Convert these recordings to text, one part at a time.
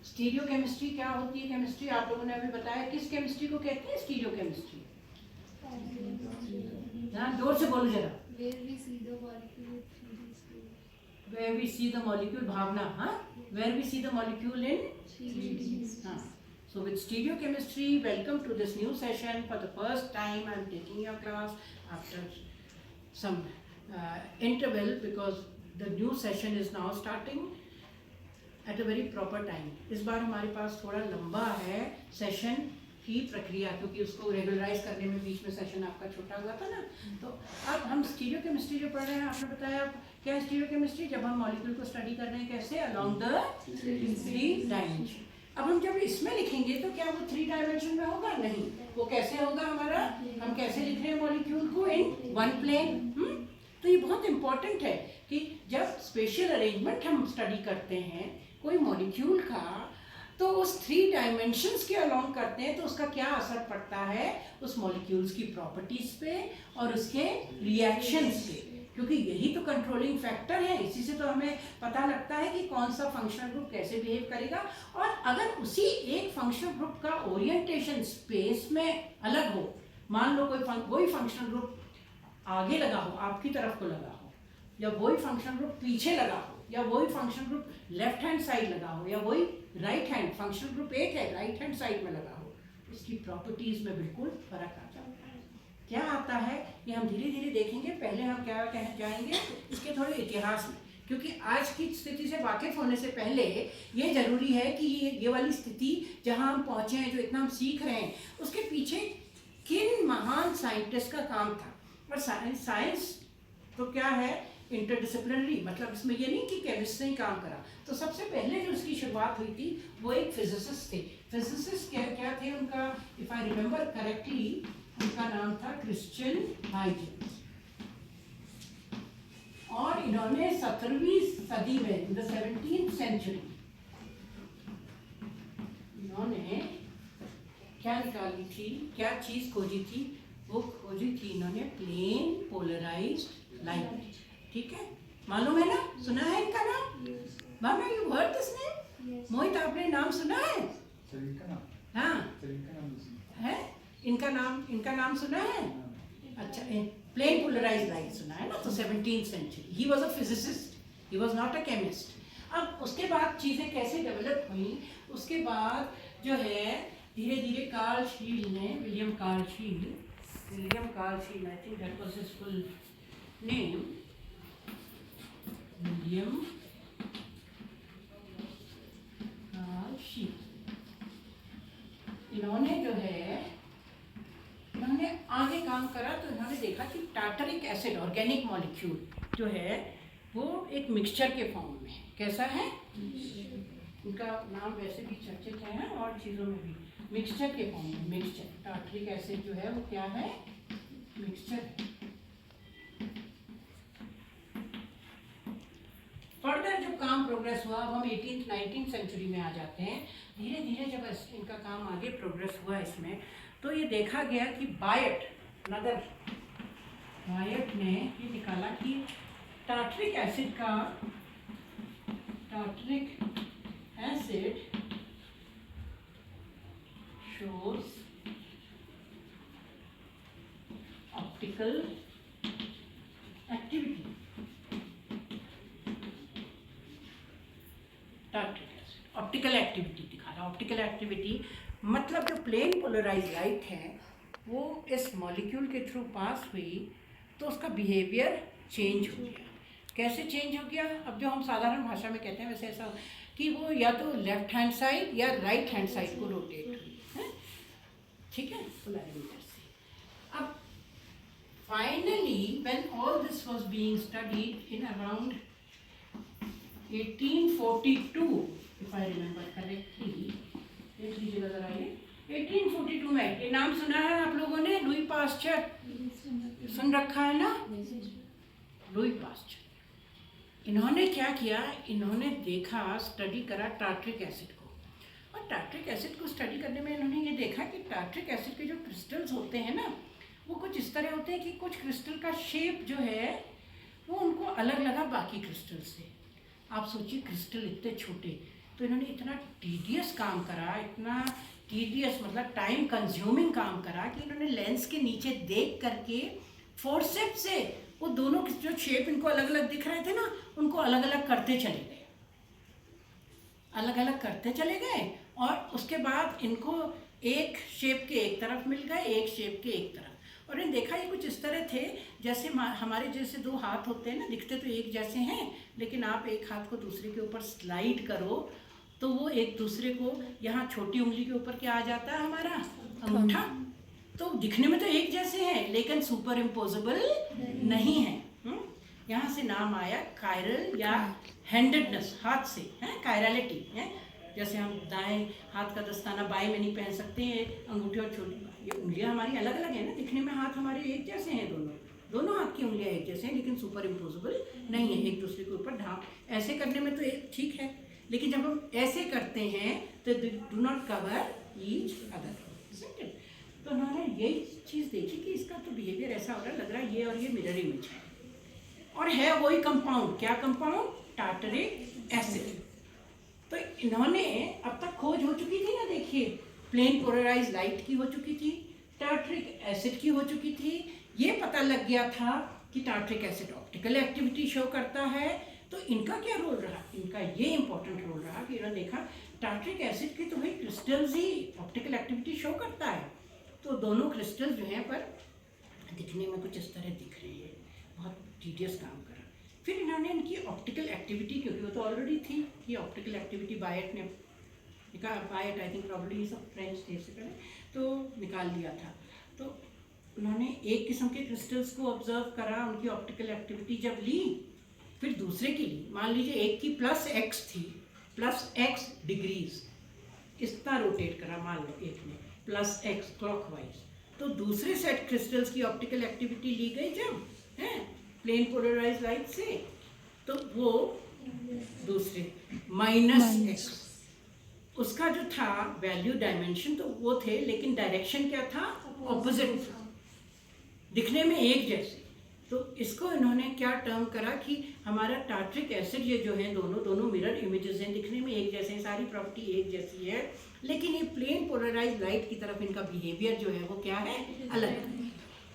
Stereo chemistry क्या होती है? केमिस्ट्री आप लोगों ने अभी बताया, किस केमिस्ट्री को कहते हैं स्टीरियो केमिस्ट्री? हाँ, जोर से बोलो जरा। Where we see the molecule in 3D scale. Where we see the molecule, भावना, हाँ, where we see the molecule in 3D. हाँ. So with stereochemistry, welcome to this new session. For the first time I am taking your class after some interval, because the new session is now starting at a very proper time. इस बार हमारे पास थोड़ा लंबा है session की प्रक्रिया, क्योंकि उसको regularise करने में बीच में सेशन आपका छोटा हुआ था ना। तो अब हम स्टीरियो केमिस्ट्री जो पढ़ रहे हैं, आपने बताया क्या है स्टीरियो केमिस्ट्री? जब हम मॉलिक्यूल को स्टडी कर रहे हैं कैसे, अलोंग द 3 डायमेंशन। अब हम जब इसमें लिखेंगे तो क्या वो 3 डायमेंशन में होगा? नहीं। वो कैसे होगा हमारा? हम कैसे लिख रहे हैं मॉलिक्यूल को? इन 1 प्लेन। तो ये बहुत इंपॉर्टेंट है कि जब स्पेशल अरेंजमेंट हम स्टडी करते हैं कोई मॉलिक्यूल का, तो उस 3 डायमेंशंस के अलोंग करते हैं तो उसका क्या असर पड़ता है उस मॉलिक्यूल्स की प्रॉपर्टीज पे और उसके रिएक्शंस पे, क्योंकि यही तो कंट्रोलिंग फैक्टर है। इसी से तो हमें पता लगता है कि कौन सा फंक्शनल ग्रुप कैसे बिहेव करेगा। और अगर उसी एक फंक्शनल ग्रुप का ओरिएंटेशन स्पेस में अलग हो, मान लो कोई फंक्शनल ग्रुप आगे लगा हो, आपकी तरफ को लगा हो, या वही फंक्शनल ग्रुप पीछे लगा हो, या वही functional group left hand side लगा हो, या वही राइट हैंड फंक्शनल ग्रुप एक है राइट हैंड साइड में लगा हो, इसकी प्रॉपर्टीज में बिल्कुल फर्क आ जाता है। क्या आता है ये हम धीरे धीरे देखेंगे। पहले हम क्या कह जाएंगे इसके थोड़े इतिहास में, क्योंकि आज की स्थिति से वाकिफ होने से पहले ये जरूरी है कि ये वाली स्थिति जहाँ हम पहुँचे हैं, जो इतना हम सीख रहे हैं, उसके पीछे किन महान साइंटिस्ट का काम था। और साइंस तो क्या है, इंटरडिसिप्लिनरी, मतलब इसमें ये नहीं कि केमिस्ट ने ही काम करा। तो सबसे पहले जो इसकी शुरुआत हुई थी वो एक फिजिसिस्ट थे। फिजिसिस्ट क्या थे उनका, इफ आई रिमेम्बर करेक्टली, उनका नाम था क्रिश्चियन हाइजेंस। और इन्होंने 17वीं सदी में, इन द 17th सेंचुरी, इन्होंने क्या निकाली थी, क्या चीज खोजी थी? वो खोजी थी इन्होंने प्लेन पोलराइज्ड लाइट। ठीक है, मालूम है ना, सुना है इनका नाम? मामा, यू हर्ड दिस नेम? मोहित, आपने नाम सुना है? हाँ है, इनका नाम सुना है? अच्छा, प्लेन पोलराइज्ड लाइट सुना है ना। तो 17th century, he was a physicist, he was not a chemist. अब उसके बाद चीज़ें कैसे डेवलप हुई, उसके बाद जो है धीरे धीरे कार्ल शील ने, William Carl Scheele, I think that was his full name, William Carl Scheele. इन्होंने जो है, इन्होंने आगे काम करा तो इन्होंने देखा कि टार्टरिक एसिड, ऑर्गेनिक मॉलिक्यूल जो है वो एक मिक्सचर के फॉर्म में है। कैसा है? उनका नाम वैसे भी चर्चित है और चीज़ों में भी, मिक्सचर के फॉर्म में। मिक्सचर, टार्टरिक एसिड जो है वो क्या है? मिक्सचर है। फर्दर जो काम प्रोग्रेस हुआ, अब हम 18th 19th सेंचुरी में आ जाते हैं। धीरे धीरे जब इनका काम आगे प्रोग्रेस हुआ इसमें, तो ये देखा गया कि बायट ने ये निकाला कि tartaric acid shows optical activity. Optical activity दिखा रहा। ऑप्टिकल एक्टिविटी मतलब जो प्लेन पोलराइज लाइट है वो इस मॉलिक्यूल के थ्रू पास हुई तो उसका बिहेवियर चेंज हो गया। कैसे चेंज हो गया? अब जो हम साधारण भाषा में कहते हैं वैसे ऐसा कि वो या तो लेफ्ट हैंड साइड या राइट हैंड साइड को रोटेट हुई है, ठीक है, पोलैरिमीटर से। अब finally when all this was being studied in around 1842, if I remember correctly, देख लीजिएगा जरा ये 1842 में, ये नाम सुना है आप लोगों ने? लुई पास्चर, सुन रखा है ना? Louis Pasteur. इन्होंने क्या किया, इन्होंने देखा, स्टडी करा टार्टरिक एसिड को। और टार्टरिक एसिड को स्टडी करने में इन्होंने ये देखा कि टार्टरिक एसिड के जो क्रिस्टल्स होते हैं ना, वो कुछ इस तरह होते हैं कि कुछ क्रिस्टल का शेप जो है वो उनको अलग लगा बाकी क्रिस्टल से। आप सोचिए क्रिस्टल इतने छोटे, तो तो इन्होंने इतना टीडियस काम करा, इतना टीडियस मतलब टाइम कंज्यूमिंग काम करा कि इन्होंने लेंस के नीचे देख करके फोर्सेप से वो दोनों जो शेप इनको अलग अलग दिख रहे थे ना, उनको अलग अलग करते चले गए, अलग अलग करते चले गए। और उसके बाद इनको एक शेप के एक तरफ मिल गए, एक शेप के एक तरफ। और इन्हें देखा ये कुछ इस तरह थे जैसे हमारे जैसे दो हाथ होते हैं ना, दिखते तो एक जैसे हैं, लेकिन आप एक हाथ को दूसरे के ऊपर स्लाइड करो तो वो एक दूसरे को, यहाँ छोटी उंगली के ऊपर क्या आ जाता है हमारा अंगूठा, तो दिखने में तो एक जैसे हैं लेकिन सुपर इम्पोजेबल नहीं है। यहाँ से नाम आया कायरल या हैंडेडनेस, हाथ से है, कायरलिटी है। जैसे हम दाएं हाथ का दस्ताना बाएं में नहीं पहन सकते हैं, अंगूठे और छोटी, ये उंगलियां हमारी अलग अलग है ना, दिखने में हाथ हमारे एक जैसे हैं, दोनों हाथ की उंगलियां एक जैसे हैं, लेकिन सुपर इम्पोजेबल नहीं है, एक दूसरे के ऊपर ढांप। ऐसे करने में तो एक ठीक है, लेकिन जब हम ऐसे करते हैं तो do not cover each other. तो उन्होंने यही चीज़ देखी कि इसका तो बिहेवियर ऐसा हो रहा है, लग रहा है ये और ये मिरर इमेज है, और है वही कंपाउंड, क्या कंपाउंड, टार्टरिक एसिड। तो इन्होंने अब तक खोज हो चुकी थी ना, देखिए प्लेन पोलराइज लाइट की हो चुकी थी, टार्टरिक एसिड की हो चुकी थी, ये पता लग गया था कि tartaric acid optical activity show करता है। तो इनका क्या रोल रहा, इनका ये इंपॉर्टेंट रोल रहा कि इन्होंने देखा टार्टरिक एसिड की तो भाई क्रिस्टल्स ही ऑप्टिकल एक्टिविटी शो करता है, तो दोनों क्रिस्टल जो हैं पर दिखने में कुछ इस तरह दिख रही है, बहुत टीडियस काम करा। फिर इन्होंने इनकी ऑप्टिकल एक्टिविटी, क्योंकि वो तो ऑलरेडी थी कि ऑप्टिकल एक्टिविटी बायट ने बायट, आई थिंक प्रॉब्लली सब फ्रेंच थे इससे पहले, तो निकाल लिया था। तो उन्होंने एक किस्म के क्रिस्टल्स को ऑब्जर्व करा, उनकी ऑप्टिकल एक्टिविटी जब ली, फिर दूसरे की ली। मान लीजिए एक की +x थी, +x डिग्रीज, इस तरह रोटेट करा, मान लो एक ने +x क्लॉकवाइज, तो दूसरे सेट क्रिस्टल्स की ऑप्टिकल एक्टिविटी ली गई जब है प्लेन पोलराइज लाइट से, तो वो दूसरे -x, उसका जो था वैल्यू डायमेंशन तो वो थे, लेकिन डायरेक्शन क्या था, ऑपोजिट था, दिखने में एक जैसे। तो इसको इन्होंने क्या टर्म करा कि हमारा टार्टरिक एसिड, ये जो है दोनों मिरर इमेजेस हैं, दिखने में एक जैसे हैं, सारी प्रॉपर्टी एक जैसी है, लेकिन ये प्लेन पोलराइज लाइट की तरफ इनका बिहेवियर जो है वो क्या है, अलग।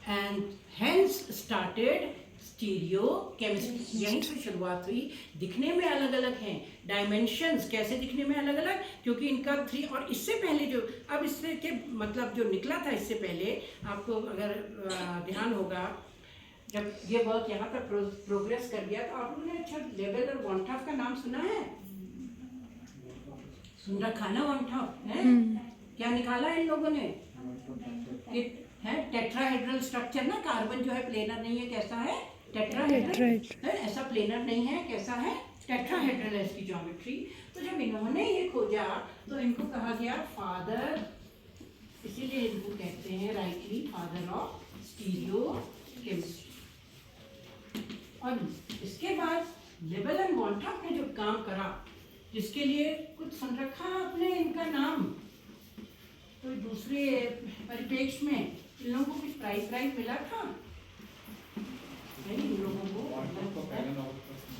And hence started stereo chemistry, यहीं से शुरुआत हुई। दिखने में अलग अलग हैं, डायमेंशंस कैसे दिखने में अलग अलग, क्योंकि इनका 3, और इससे पहले जो, अब इससे के मतलब जो निकला था इससे पहले, आपको अगर ध्यान होगा, जब ये वर्क यहाँ पर प्रोग्रेस कर गया, तो आप लोगों ने अच्छा लेवल और वॉन्टाफ का नाम सुना है, सुन रखा ना वॉन्टाफ है, क्या निकाला इन लोगों ने, है टेट्राहेड्रल स्ट्रक्चर ना, कार्बन जो है प्लेनर नहीं है, कैसा है, टेट्राहेड्रल है, ऐसा प्लेनर नहीं है, कैसा है, टेट्राहेड्रल है इसकी ज्योमेट्री। तो जब इन्होंने ये खोजा तो इनको कहा गया फादर, इसीलिए इनको कहते हैं rightly father of stereo chemistry. और इसके बाद लेबल एंड वॉन्टाफ ने जो काम करा, जिसके लिए कुछ संरखा आपने इनका नाम, तो दूसरे परिप्रेक्ष्य में इन लोगों को कुछ प्राइज मिला था नहीं, इन लोगों को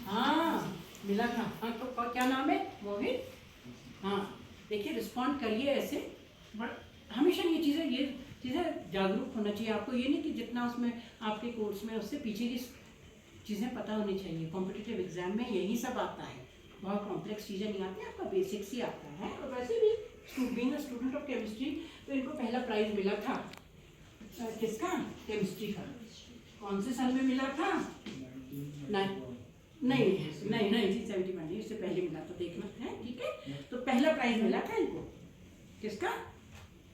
हाँ मिला था। हाँ तो क्या नाम है, मोहित, हाँ देखिए रिस्पॉन्ड करिए ऐसे, बट हमेशा ये चीज़ें जागरूक होना चाहिए आपको, ये नहीं कि जितना उसमें आपके कोर्स में उससे पीछे की चीज़ें पता होनी चाहिए। कॉम्पिटिटिव एग्जाम में यही सब आता है, बहुत कॉम्प्लेक्स चीज़ें नहीं आती, आपका बेसिक्स ही आता है। और वैसे भी being a student of chemistry, तो इनको पहला प्राइज मिला था किसका, केमिस्ट्री का, कौन से साल में मिला था, नहीं 1971, इससे पहले मिला था, देखना है ठीक है। तो पहला प्राइज मिला था इनको किसका,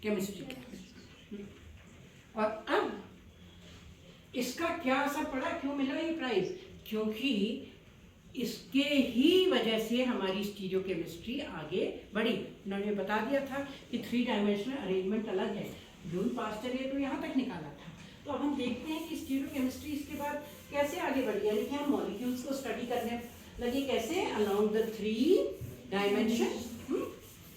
केमिस्ट्री का। और अब इसका क्या असर पड़ा, क्यों मिला ये प्राइज, क्योंकि इसके ही वजह से हमारी स्टीरियो केमिस्ट्री आगे बढ़ी। उन्होंने बता दिया था कि 3 डायमेंशनल अरेंजमेंट अलग है, लुई पास्टर ये तो यहाँ तक निकाला था। तो अब हम देखते हैं कि स्टीरियो केमिस्ट्री इसके बाद कैसे आगे बढ़ी, यानी कि हम मॉलिक्यूल्स को स्टडी करने लगे, कैसे अलोंग द 3 डायमेंशन,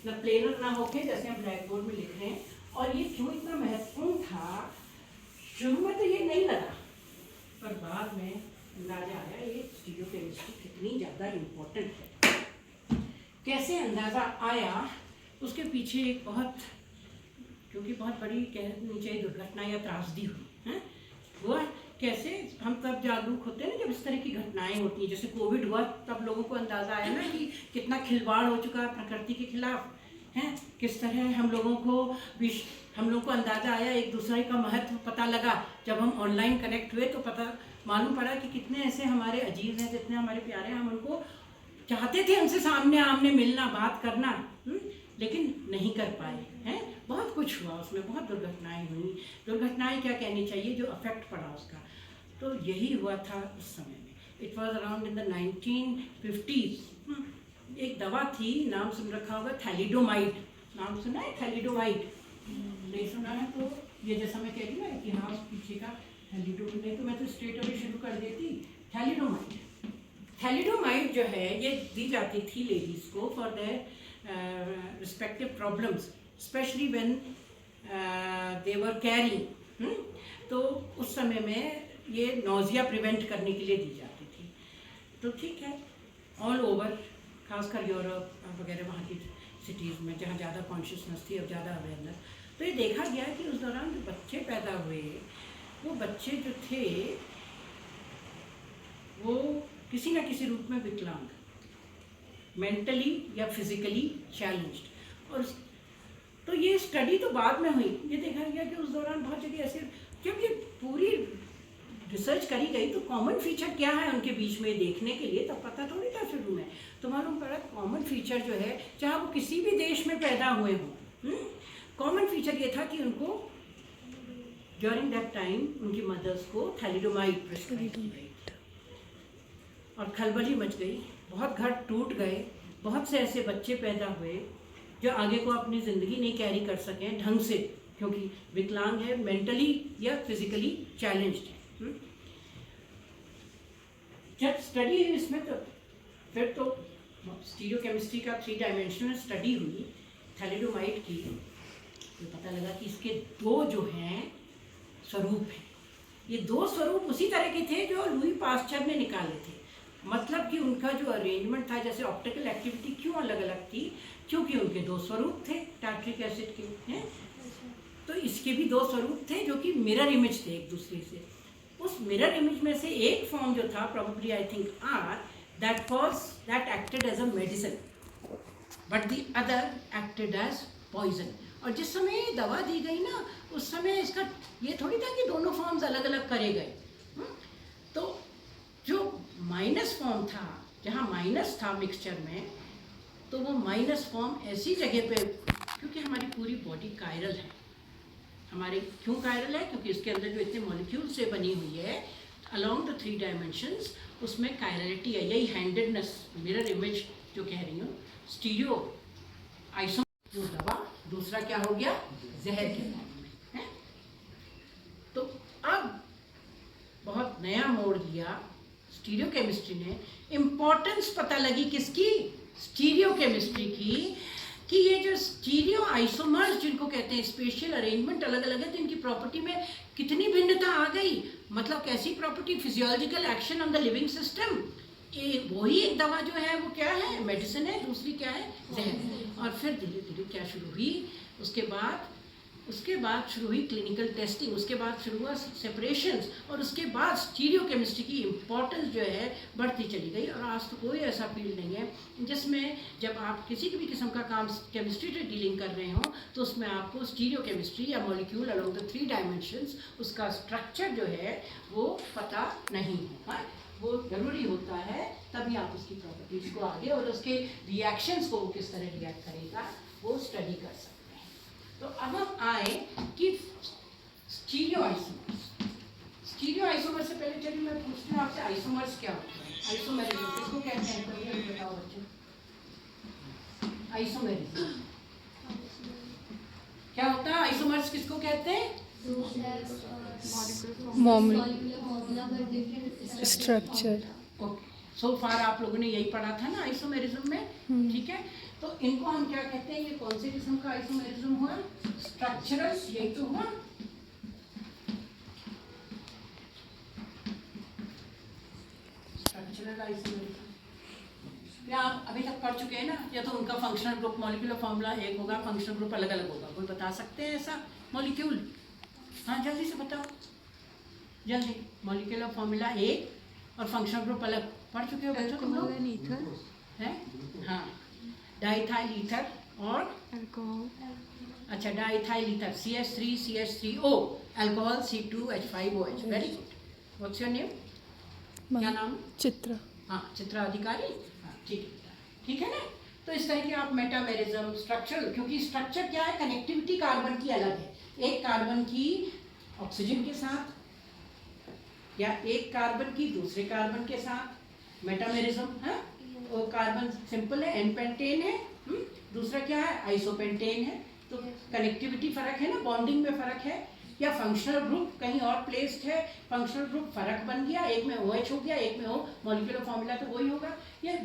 न प्लेनर ना होके जैसे हम ब्लैक बोर्ड में लिख रहे हैं। और ये क्यों इतना महत्वपूर्ण था, शुरू में तो ये नहीं लगा, पर बाद में अंदाजा आया ये स्टीरियो केमिस्ट्री कितनी ज़्यादा इम्पोर्टेंट है। कैसे अंदाज़ा आया, उसके पीछे एक क्योंकि बहुत बड़ी कहनी चाहिए दुर्घटना या त्रासदी हुई है। हुआ कैसे, हम तब जागरूक होते हैं ना जब इस तरह की घटनाएं होती हैं। जैसे कोविड हुआ तब लोगों को अंदाज़ा आया ना कि कितना खिलवाड़ हो चुका है प्रकृति के खिलाफ, हैं किस तरह हम लोगों को अंदाज़ा आया, एक दूसरे का महत्व पता लगा। जब हम ऑनलाइन कनेक्ट हुए तो मालूम पड़ा कि कितने ऐसे हमारे अजीज हैं, जितने हमारे प्यारे हैं, हम उनको चाहते थे उनसे सामने आमने मिलना, बात करना, लेकिन नहीं कर पाए हैं। बहुत कुछ हुआ उसमें, बहुत दुर्घटनाएं हुई। दुर्घटनाएं क्या कहनी चाहिए, जो अफेक्ट पड़ा उसका। तो यही हुआ था उस समय में। It was around in the 1950s। एक दवा थी, नाम सुन रखा होगा, थैलिडोमाइड। नाम सुना है थैलिडोमाइड? नहीं सुना है तो ये जैसा मैं कह रही हूँ ना इतिहास पीछे का, थैलिडोमाइड नहीं तो मैं तो स्ट्रेट अवे शुरू कर देती। थैलिडोमाइड जो है ये दी जाती थी लेडीज़ को for their respective problems, specially when they were carrying. तो उस समय में ये नोजिया प्रिवेंट करने के लिए दी जाती थी। तो ठीक है, ऑल ओवर, खासकर यूरोप वगैरह वहाँ की सिटीज़ में जहाँ ज़्यादा कॉन्शियसनेस थी और ज़्यादा अवेयरनेस, तो ये देखा गया कि उस दौरान जो बच्चे पैदा हुए, वो बच्चे जो थे वो किसी न किसी रूप में विकलांग, मेंटली या फिजिकली चैलेंज्ड। और तो ये स्टडी तो बाद में हुई। ये देखा गया कि उस दौरान बहुत जगह ऐसे, जब ये पूरी रिसर्च करी गई तो कॉमन फीचर क्या है उनके बीच में देखने के लिए, तब पता थोड़ी था शुरू में। तो मालूम पड़ा कॉमन फीचर जो है, चाहे वो किसी भी देश में पैदा हुए हों, कॉमन फीचर ये था कि उनको ड्यूरिंग दैट टाइम उनकी मदर्स को थैलिडोमाइड प्रिस्क्राइब की गई और खलबली मच गई। बहुत घर टूट गए, बहुत से ऐसे बच्चे पैदा हुए जो आगे को अपनी ज़िंदगी नहीं कैरी कर सकें ढंग से, क्योंकि विकलांग है, मेंटली या फिजिकली चैलेंज्ड है। जब स्टडी हुई इसमें तो फिर तो स्टीरियोकेमिस्ट्री का 3 डायमेंशनल स्टडी हुई थैलिडोमाइड की, तो पता लगा कि इसके 2 जो हैं स्वरूप हैं। ये 2 स्वरूप उसी तरह के थे जो लुई पास्चर ने निकाले थे। मतलब कि उनका जो अरेंजमेंट था, जैसे ऑप्टिकल एक्टिविटी क्यों अलग अलग थी, क्योंकि उनके 2 स्वरूप थे टार्ट्रिक एसिड के, हैं। तो इसके भी 2 स्वरूप थे जो कि मिरर इमेज थे एक दूसरे से। उस मिरर इमेज में से एक फॉर्म जो था, probably I think R, that acted as a medicine, but the other acted as poison। और जिस समय ये दवा दी गई ना, उस समय इसका ये थोड़ी था कि दोनों फॉर्म्स अलग अलग करे गए। तो जो माइनस फॉर्म था, जहाँ माइनस था मिक्सचर में, तो वो माइनस फॉर्म ऐसी जगह पे, क्योंकि हमारी पूरी बॉडी कायरल है। हमारे क्यों कायरल है? क्योंकि इसके अंदर जो इतने मॉलिक्यूल से बनी हुई है अलॉन्ग द 3 डायमेंशंस, उसमें कायरलिटी है, यही हैंडेडनेस, मिरर इमेज जो कह रही हूँ। स्टीरियो आइसो जो दवा, दूसरा क्या हो गया, जहर के फॉर्म में है। तो अब बहुत नया मोड़ दिया स्टीरियो केमिस्ट्री ने। इम्पोर्टेंस पता लगी किसकी, स्टीरियो केमिस्ट्री की, कि ये जो स्टीरियो आइसोमर्स जिनको कहते हैं, स्पेशियल अरेंजमेंट अलग अलग है, तो इनकी प्रॉपर्टी में कितनी भिन्नता आ गई। मतलब कैसी property, physiological action on the living system. वही एक दवा जो है वो क्या है, मेडिसिन है, दूसरी क्या है, जहर। और फिर धीरे धीरे क्या शुरू हुई, उसके बाद शुरू हुई क्लिनिकल टेस्टिंग, उसके बाद शुरू हुआ सेपरेशंस, और उसके बाद स्टीरियो केमिस्ट्री की इम्पोर्टेंस जो है बढ़ती चली गई। और आज तो कोई ऐसा फील्ड नहीं है जिसमें जब आप किसी भी किस्म का काम केमिस्ट्री से डीलिंग कर रहे हो, तो उसमें आपको स्टीरियो केमिस्ट्री या मॉलिक्यूल अलोंग द 3 डायमेंशंस, उसका स्ट्रक्चर जो है वो पता नहीं होगा। वो ज़रूरी होता है, तभी आप उसकी प्रॉपर्टीज़ को आगे और उसके रिएक्शंस को वो किस तरह रिएक्ट करेगा वो स्टडी कर सकते हैं। तो अब हम आए कि स्टीरियो आइसोमर्स। स्टीरियो आइसोमर्स से पहले चलिए मैं पूछती हूँ आपसे, आइसोमर्स क्या होता है? आइसोमेरिज्म किसको कहते हैं, कभी बताओ बच्चों। आइसोमेरिज्म क्या होता है? आइसोमर्स किसको कहते हैं? स्ट्रक्चर। ओके, सो फार आप लोगों ने यही पढ़ा था ना आइसोमेरिज्म में, ठीक है। तो इनको हम क्या कहते हैं, ये कौन से किस्म का आइसोमेरिज्म हुआ? स्ट्रक्चरल, यही तो हुआ। Structural isomerism. या आप अभी तक पढ़ चुके हैं ना, या तो उनका फंक्शनल ग्रुप मॉलिक्यूलर फॉर्मूला एक होगा, फंक्शनल ग्रुप अलग अलग होगा। कोई बता सकते हैं ऐसा मॉलिक्यूल? हाँ जल्दी से बताओ, जल्दी। मॉलिक्यूलर फॉर्मूला एक और फंक्शनल ग्रुप अलग पढ़ चुके हो बच्चों तुम लोग? हैं? हाँ, डाइथाइल ईथर और अच्छा diethyl ether CH3CH3O, alcohol C2H5OH। Very good. What's your name? क्या नाम? चित्र। हाँ, चित्रा अधिकारी। हाँ ठीक है, ठीक है ना। तो इस तरह के आप मेटामेरिज्म, स्ट्रक्चर, क्योंकि स्ट्रक्चर क्या है, कनेक्टिविटी कार्बन की अलग है। एक कार्बन की ऑक्सीजन के साथ या एक कार्बन की दूसरे कार्बन के साथ मेटामेरिज्म है। वो कार्बन सिंपल है, एन पेंटेन है, दूसरा क्या है, आइसोपेंटेन है। तो कनेक्टिविटी फर्क है ना, बॉन्डिंग में फर्क है। या फंक्शनल ग्रुप कहीं और प्लेस्ड है, फंक्शनल ग्रुप फर्क बन गया, एक में OH हो गया, एक में O, मॉलिक्यूलर फॉर्मूला तो वही होगा। ये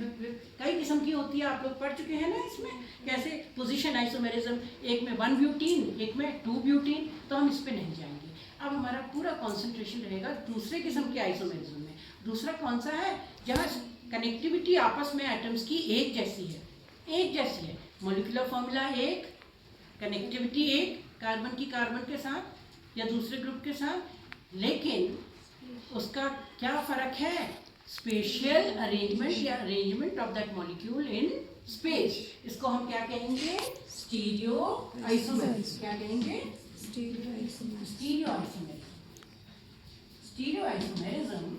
कई किस्म की होती है, आप लोग पढ़ चुके हैं ना इसमें, कैसे पोजीशन आइसोमेरिज्म, एक में 1 ब्यूटीन, एक में 2 ब्यूटीन। तो हम इस पे नहीं जाएंगे। अब हमारा पूरा कॉन्सेंट्रेशन रहेगा दूसरे किस्म के आइसोमेरिज्म में। दूसरा कौन सा है, जहाँ कनेक्टिविटी आपस में एटम्स की एक जैसी है, एक जैसी है। मॉलिक्यूलर फॉर्मूला एक, कनेक्टिविटी एक, कार्बन की कार्बन के साथ या दूसरे ग्रुप के साथ, लेकिन उसका क्या फर्क है, स्पेशियल अरेंजमेंट या arrangement of that molecule in space. इसको हम क्या कहेंगे, स्टीरियो आइसोमेरिज्म। क्या कहेंगे, स्टीरियो आइसोमेरिज्म। Stereo isomerism.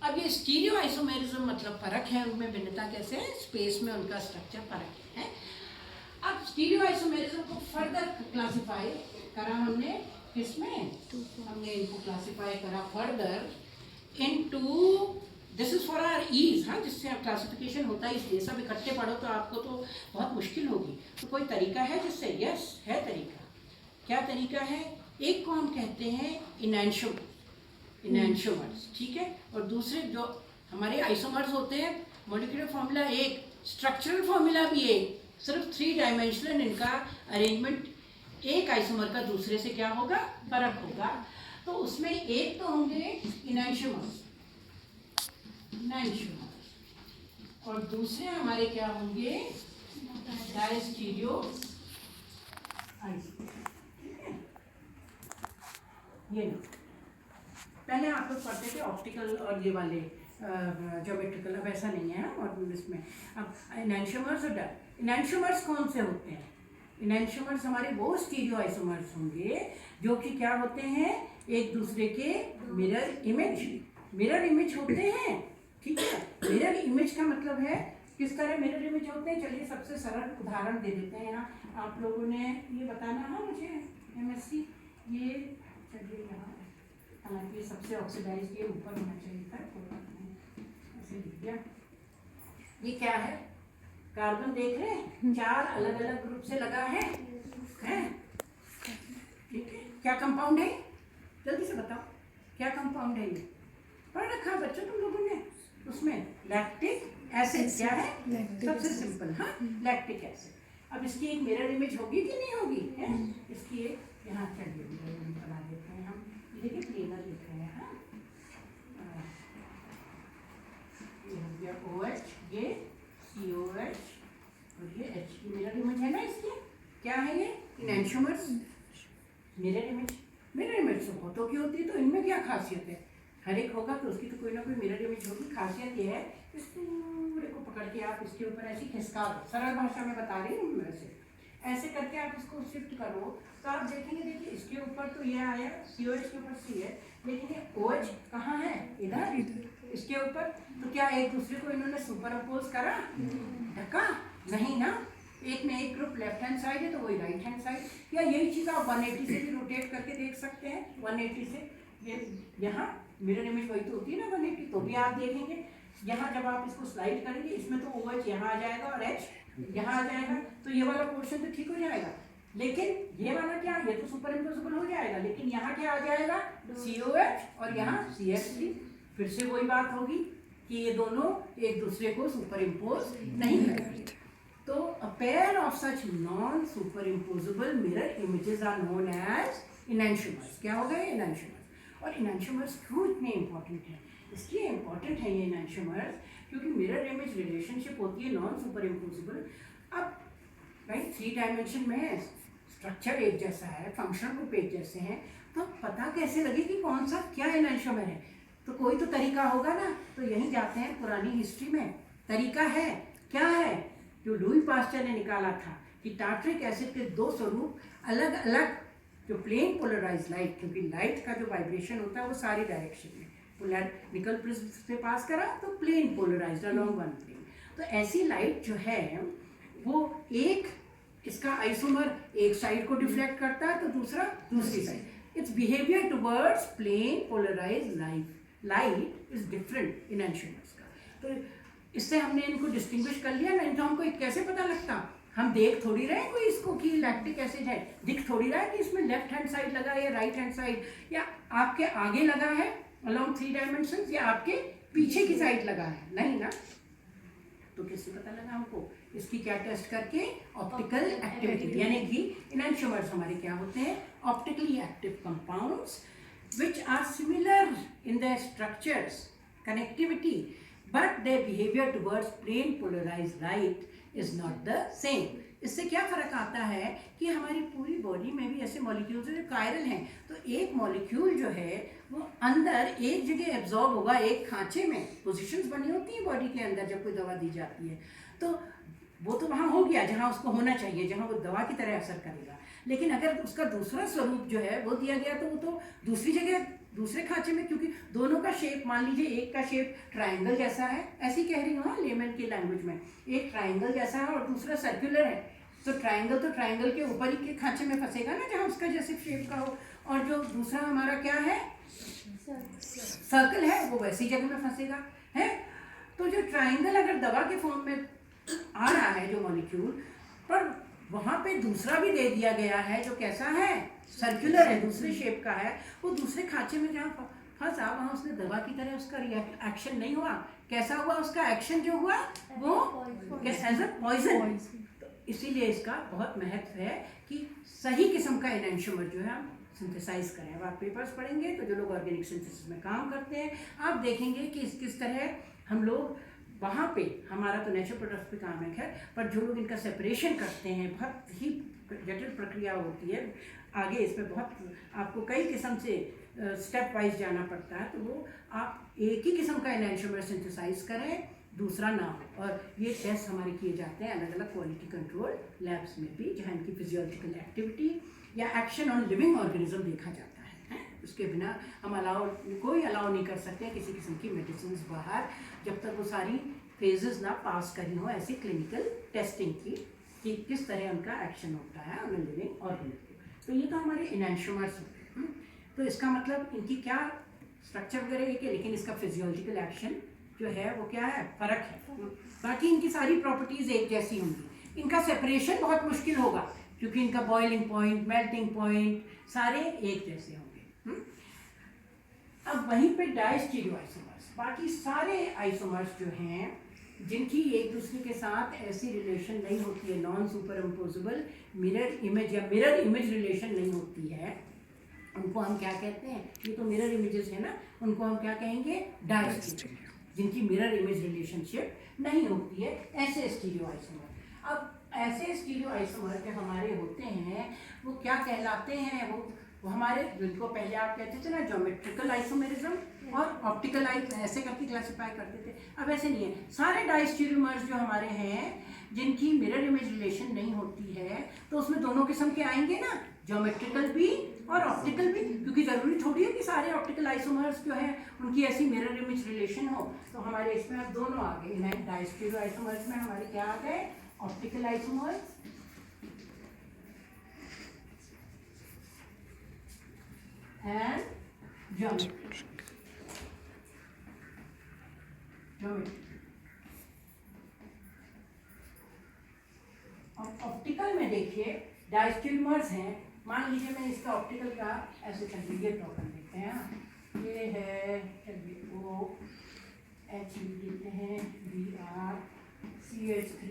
अब ये स्टीरियो आइसोमेरिज्म मतलब फर्क है उनमें, भिन्नता कैसे है, स्पेस में उनका स्ट्रक्चर फर्क है। अब स्टीरियो आइसोमेरिज्म को फर्दर क्लासिफाई करा हमने किसमें, हमने इनको क्लासिफाई करा further into, this is for our ease. हाँ, जिससे क्लासिफिकेशन होता है, इसलिए सब इकट्ठे पढ़ो तो आपको तो बहुत मुश्किल होगी। तो कोई तरीका है जिससे, यस है तरीका। क्या तरीका है, एक को हम कहते हैं इनैंशियोमर्स, ठीक है। और दूसरे जो हमारे आइसोमर्स होते हैं, मॉलिक्यूलर फॉर्मूला एक, स्ट्रक्चरल फॉर्मूला भी एक, सिर्फ 3 डायमेंशनल इनका अरेंजमेंट, एक आइसोमर का दूसरे से क्या होगा, फर्क होगा। तो उसमें एक तो होंगे इनैंशियोमर्स, और दूसरे हमारे क्या होंगे, डायस्टीरियो आइसोमर। ये ना, पहले आप लोग पढ़ते थे ऑप्टिकल और ये वाले ज्योमेट्रिकल, अब ऐसा नहीं है। और इसमें अब इनैंशियोमर्स और इनैंशियोमर्स कौन से होते हैं, इनैंशियोमर्स हमारे वो स्टीरियो आइसोमर्स होंगे जो कि क्या होते हैं, एक दूसरे के मिरर इमेज होते हैं, ठीक है। मिरर इमेज का मतलब है किस तरह मिरर इमेज होते हैं। चलिए सबसे सरल उदाहरण दे देते हैं। यहाँ आप लोगों ने ये बताना है मुझे, MSc ये, चलिए यहाँ, हालांकि ये सबसे ऑक्सीडाइज के ऊपर होना चाहिए था, कोई बात नहीं, ऐसे लिख दिया। ये क्या है, कार्बन देख रहे हैं, 4 अलग अलग ग्रुप से लगा है, ठीक है। क्या कंपाउंड है, जल्दी से बताओ क्या कंपाउंड है, ये पढ़ रखा है बच्चों तुम लोगों ने, उसमें लैक्टिक एसिड। क्या है, सबसे सिंपल, हाँ लैक्टिक एसिड। अब इसकी एक मिरर इमेज होगी कि नहीं होगी, है? इसकी एक यहाँ, चलिए मिरर इमेज बना देते हैं हम। देखिए प्लेनर लिख रहे हैं, हाँ, ये हो गया OH, ये COH और ये H की मिरर इमेज है ना इसकी। क्या है ये, इनैंशियोमर्स मिरर इमेज। मिरर इमेज तो बहुतों की होती है, तो इनमें क्या खासियत है, हर एक होगा तो उसकी तो कोई ना कोई मिरर इमेज होगी। खासियत ये है, इस पूरे को पकड़ के आप इसके ऊपर ऐसी खिसका दो, सरल भाषा में बता रही हूँ मैं, ऐसे करके आप इसको शिफ्ट करो तो आप देखेंगे, देखिए इसके ऊपर तो ये आया, COH के ऊपर C है, लेकिन ये OH कहाँ है, इधर इसके ऊपर। तो क्या एक दूसरे को इन्होंने सुपर अपोज करा, ढका नहीं ना। एक में एक ग्रुप लेफ्ट हैंड साइड है तो वही राइट हैंड साइड। या यही चीज़ आप 180 से भी रोटेट करके देख सकते हैं, 180 से। ये यहाँ मिरर इमेज वही तो होती है ना 180, तो भी आप देखेंगे यहाँ जब आप इसको स्लाइड करेंगे, इसमें तो OH यहाँ आ जाएगा और H यहाँ आ जाएगा, तो ये वाला पोर्शन तो ठीक हो जाएगा। लेकिन ये वाला क्या, ये तो सुपर इम्पोजिबल हो जाएगा, लेकिन यहाँ क्या आ जाएगा, COH और यहाँ CH3। फिर से वही बात होगी कि ये दोनों एक दूसरे को सुपर इम्पोज नहीं करेंगे। तो a pair of such non-superimposable mirror images are known as enantiomers। क्या हो गए, enantiomers। और enantiomers क्यों इतने इम्पोर्टेंट है, इसलिए इम्पोर्टेंट है ये enantiomers क्योंकि मिरर इमेज रिलेशनशिप होती है नॉन सुपर इम्पोजिबल। अब भाई 3 डायमेंशन में स्ट्रक्चर एक जैसा है, फंक्शन ग्रुप एक जैसे हैं, तो पता कैसे लगे कि कौन सा क्या एनांशोमर है? तो कोई तो तरीका होगा ना। तो यहीं जाते हैं पुरानी हिस्ट्री में। तरीका है, क्या है? जो लुई पास्चर ने निकाला था कि टार्टरिक एसिड के 2 स्वरूप अलग अलग, जो प्लेन पोलराइज लाइट, क्योंकि लाइट का जो वाइब्रेशन होता है वो सारी डायरेक्शन में, पोलर निकल प्रिज्म से पास करा तो plane polarized along one plane. तो ऐसी लाइट जो है वो एक, इसका आइसोमर एक साइड को डिफ्लेक्ट करता है तो दूसरा दूसरी side. It's behaviour towards plane polarized light is different in enantiomers का। तो इससे हमने इनको डिस्टिंग्विश कर लिया ना। नहीं तो हमको कैसे पता लगता? हम देख थोड़ी रहे कोई इसको कि लैक्टिक एसिड है, दिख थोड़ी रहा है कि इसमें लेफ्ट हैंड साइड लगा है या राइट हैंड साइड, या आपके आगे लगा है अलोंग 3 डायमेंशंस या आपके पीछे की साइड लगा है, नहीं ना। तो किससे पता लगा हमको? इसकी क्या टेस्ट करके? ऑप्टिकल एक्टिविटी, यानी कि एनांशियोमर्स हमारे क्या होते हैं? Optically active compounds which are similar in their structures, connectivity, but their behavior towards plane polarized light is not the same. इससे क्या फर्क आता है कि हमारी पूरी बॉडी में भी ऐसे मॉलिक्यूल्स जो कायरल हैं, तो एक मॉलिक्यूल जो है वो अंदर एक जगह एब्जॉर्ब होगा, एक खांचे में पोजीशंस बनी होती हैं बॉडी के अंदर जब कोई दवा दी जाती है, तो वो तो वहाँ हो गया जहाँ उसको होना चाहिए, जहाँ वो दवा की तरह असर करेगा। लेकिन अगर उसका दूसरा स्वरूप जो है वो दिया गया तो वो तो दूसरी जगह, दूसरे खांचे में, क्योंकि दोनों का शेप, मान लीजिए एक का शेप ट्रायंगल जैसा है, ऐसी कह रही हूँ लेमन की लैंग्वेज में, एक ट्रायंगल जैसा है और दूसरा सर्कुलर है, तो ट्रायंगल के ऊपर ही के खांचे में फंसेगा ना जहाँ उसका जैसे शेप का हो, और जो दूसरा हमारा क्या है सर्कल है वो वैसी जगह में फंसेगा है। तो जो ट्रायंगल अगर दवा के फॉर्म में आ रहा है जो मॉलिक्यूल, पर वहाँ पे दूसरा भी दे दिया गया है जो कैसा है, सर्कुलर है, दूसरे शेप का है, वो दूसरे खांचे में जहाँ फंसा वहाँ उसने दवा की तरह उसका एक्शन नहीं हुआ। कैसा हुआ उसका एक्शन? जो हुआ वो एज अ पॉइजन। तो इसीलिए इसका बहुत महत्व है कि सही किस्म का एनांशियोमर जो है हम सिंथेसाइज करें। अब आप पेपर्स पढ़ेंगे तो जो लोग ऑर्गेनिक सिंथेसिस में काम करते हैं, आप देखेंगे कि किस तरह हम लोग वहाँ पे, हमारा तो नेचुरल प्रोडक्ट्स पे काम है खैर, पर जो लोग इनका सेपरेशन करते हैं बहुत ही जटिल प्रक्रिया होती है। आगे इसमें बहुत आपको कई किस्म से स्टेप वाइज जाना पड़ता है, तो वो आप एक ही किस्म का एनांशियोमर सिंथेसाइज करें, दूसरा ना हो। और ये टेस्ट हमारे किए जाते हैं अलग अलग क्वालिटी कंट्रोल लैब्स में भी, जहाँ इनकी फिजियोलॉजिकल एक्टिविटी या एक्शन ऑन लिविंग ऑर्गेनिज्म देखा जाता है। उसके बिना हम कोई अलाउ नहीं कर सकते किसी किस्म की मेडिसिन बाहर, जब तक वो सारी फेजेस ना पास करी हो ऐसी क्लिनिकल टेस्टिंग की, कि किस तरह उनका एक्शन होता है ऑन लिविंग ऑर्गेनिज्म। तो ये तो हमारे एनांशियोमर्स होते हैं। तो इसका मतलब इनकी क्या स्ट्रक्चर वगैरह एक है, लेकिन इसका फिजियोलॉजिकल एक्शन जो है वो क्या है, फर्क है। बाकी इनकी सारी प्रॉपर्टीज एक जैसी होंगी। इनका सेपरेशन बहुत मुश्किल होगा क्योंकि इनका बॉइलिंग पॉइंट, मेल्टिंग पॉइंट सारे एक जैसे होंगे। अब वहीं पे डायस्टीरियो आइसोमर्स, बाकी सारे आइसोमर्स जो हैं जिनकी एक दूसरे के साथ ऐसी रिलेशन नहीं होती है, non super imposable mirror image या मिरर इमेज रिलेशन नहीं होती है, उनको हम क्या कहते हैं? ये तो मिरर इमेजेस है ना, उनको हम क्या कहेंगे? डायस्टीरियो। जिनकी मिरर इमेज रिलेशनशिप नहीं होती है, ऐसे स्टीरियो आइसोमर। अब ऐसे स्टीरियो आइसोमर जो हमारे होते हैं वो क्या कहलाते हैं? वो हमारे, जिनको पहले आप कहते थे ना ज्योमेट्रिकल आइसोमेरिज्म और ऑप्टिकल ऐसे करके क्लासिफाई करते थे, अब ऐसे नहीं है। सारे डायस्टीरियोमर्स जो हमारे हैं जिनकी मिरर इमेज रिलेशन नहीं होती है, तो उसमें दोनों किस्म के आएंगे ना, ज्योमेट्रिकल भी और ऑप्टिकल भी, क्योंकि जरूरी थोड़ी है कि सारे ऑप्टिकल आइसोमर्स जो है उनकी ऐसी मिरर इमेज रिलेशन हो। तो हमारे इसमें अब दोनों आ गए, डायस्टीरियो आइसोमर्स में हमारे क्या आ गए? Optical isomers and geometry. अब ऑप्टिकल में देखिए डायस्टीरियोमर्स हैं, मान लीजिए मैं इसका ऑप्टिकल का ऐसे चलिए ड्रॉ कर देते हैं। ये है, चलिए ओ एच लिखते हैं, बी आर CH3